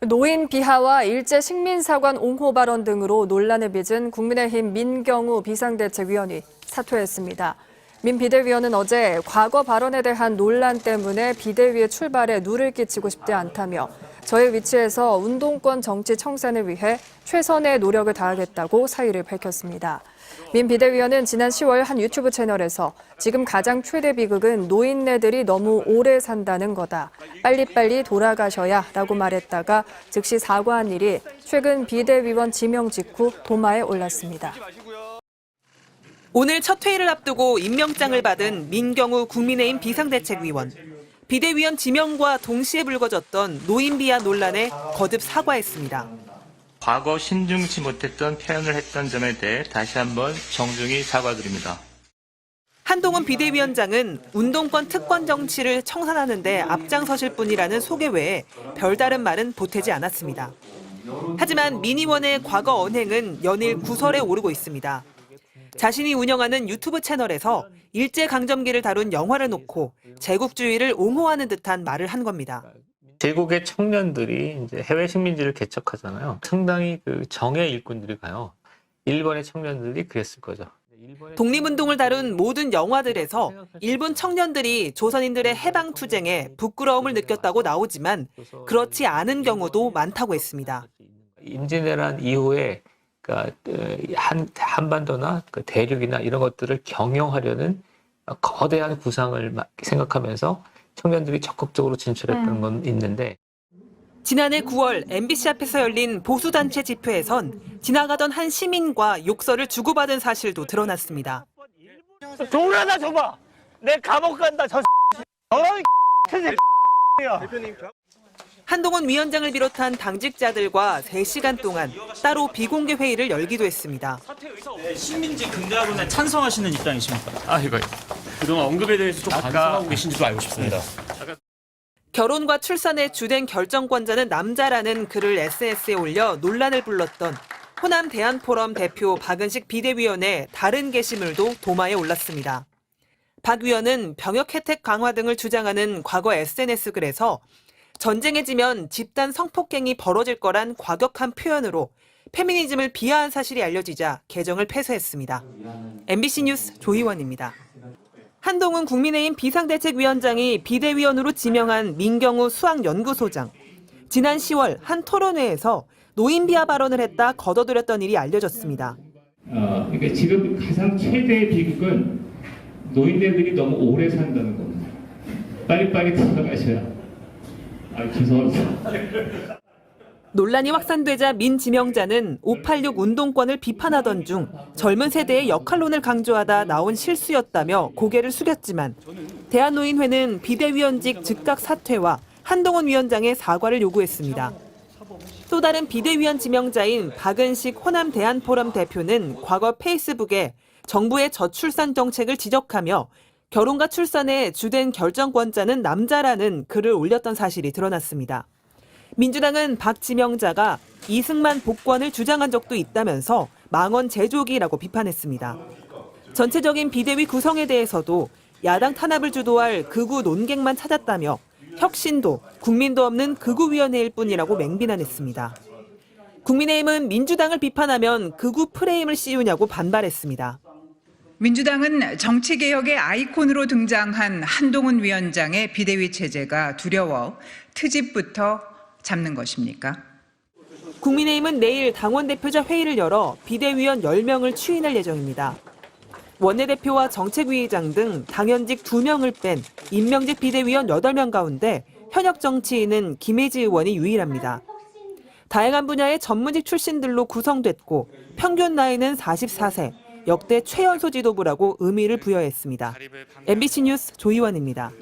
노인 비하와 일제 식민사관 옹호 발언 등으로 논란을 빚은 국민의힘 민경우 비상대책위원이 사퇴했습니다. 민 비대위원은 어제 과거 발언에 대한 논란 때문에 비대위의 출발에 누를 끼치고 싶지 않다며 저의 위치에서 운동권 정치 청산을 위해 최선의 노력을 다하겠다고 사의를 밝혔습니다. 민 비대위원은 지난 10월 한 유튜브 채널에서 지금 가장 최대 비극은 노인네들이 너무 오래 산다는 거다. 빨리빨리 돌아가셔야 라고 말했다가 즉시 사과한 일이 최근 비대위원 지명 직후 도마에 올랐습니다. 오늘 첫 회의를 앞두고 임명장을 받은 민경우 국민의힘 비상대책위원. 비대위원 지명과 동시에 불거졌던 노인 비하 논란에 거듭 사과했습니다. 과거 신중치 못했던 표현을 했던 점에 대해 다시 한번 정중히 사과드립니다. 한동훈 비대위원장은 운동권 특권 정치를 청산하는 데 앞장서실 뿐이라는 소개 외에 별다른 말은 보태지 않았습니다. 하지만 민 의원의 과거 언행은 연일 구설에 오르고 있습니다. 자신이 운영하는 유튜브 채널에서 일제강점기를 다룬 영화를 놓고 제국주의를 옹호하는 듯한 말을 한 겁니다. 제국의 청년들이 이제 해외 식민지를 개척하잖아요. 상당히 정의 일꾼들이 가요. 일본의 청년들이 그랬을 거죠. 독립운동을 다룬 모든 영화들에서 일본 청년들이 조선인들의 해방 투쟁에 부끄러움을 느꼈다고 나오지만 그렇지 않은 경우도 많다고 했습니다. 임진왜란 이후에 한반도나 대륙이나 이런 것들을 경영하려는 거대한 구상을 생각하면서 청년들이 적극적으로 진출했던 건 있는데 지난해 9월 MBC 앞에서 열린 보수단체 집회에선 지나가던 한 시민과 욕설을 주고받은 사실도 드러났습니다. 돈을 하나 줘봐. 내 감옥 간다. 한동훈 위원장을 비롯한 당직자들과 3시간 동안 따로 비공개 회의를 열기도 했습니다. 식민지 근대화론에 찬성하시는 입장이십니까? 이거 그동안 언급에 대해서 좀 반성하고 계신지도 알고 싶습니다. 결혼과 출산의 주된 결정권자는 남자라는 글을 SNS에 올려 논란을 불렀던 호남 대한포럼 대표 박은식 비대위원의 다른 게시물도 도마에 올랐습니다. 박 위원은 병역 혜택 강화 등을 주장하는 과거 SNS 글에서 전쟁에 지면 집단 성폭행이 벌어질 거란 과격한 표현으로 페미니즘을 비하한 사실이 알려지자 계정을 폐쇄했습니다. MBC 뉴스 조희원입니다. 한동훈 국민의힘 비상대책위원장이 비대위원으로 지명한 민경우 수학연구소장. 지난 10월 한 토론회에서 노인 비하 발언을 했다 거둬들였던 일이 알려졌습니다. 그러니까 지금 가장 최대의 비극은 노인네들이 너무 오래 산다는 겁니다. 빨리빨리 돌아가셔야. 죄송합니다. 논란이 확산되자 민 지명자는 586 운동권을 비판하던 중 젊은 세대의 역할론을 강조하다 나온 실수였다며 고개를 숙였지만 대한노인회는 비대위원직 즉각 사퇴와 한동훈 위원장의 사과를 요구했습니다. 또 다른 비대위원 지명자인 박은식 호남 대한포럼 대표는 과거 페이스북에 정부의 저출산 정책을 지적하며 결혼과 출산의 주된 결정권자는 남자라는 글을 올렸던 사실이 드러났습니다. 민주당은 박 지명자가 이승만 복권을 주장한 적도 있다면서 망언 제조기라고 비판했습니다. 전체적인 비대위 구성에 대해서도 야당 탄압을 주도할 극우 논객만 찾았다며 혁신도 국민도 없는 극우위원회일 뿐이라고 맹비난했습니다. 국민의힘은 민주당을 비판하면 극우 프레임을 씌우냐고 반발했습니다. 민주당은 정치개혁의 아이콘으로 등장한 한동훈 위원장의 비대위 체제가 두려워 트집부터 잡는 것입니까? 국민의힘은 내일 당원대표자 회의를 열어 비대위원 10명을 추인할 예정입니다. 원내대표와 정책위의장 등 당연직 2명을 뺀 임명직 비대위원 8명 가운데 현역 정치인은 김혜지 의원이 유일합니다. 다양한 분야의 전문직 출신들로 구성됐고 평균 나이는 44세, 역대 최연소 지도부라고 의미를 부여했습니다. MBC 뉴스 조희원입니다.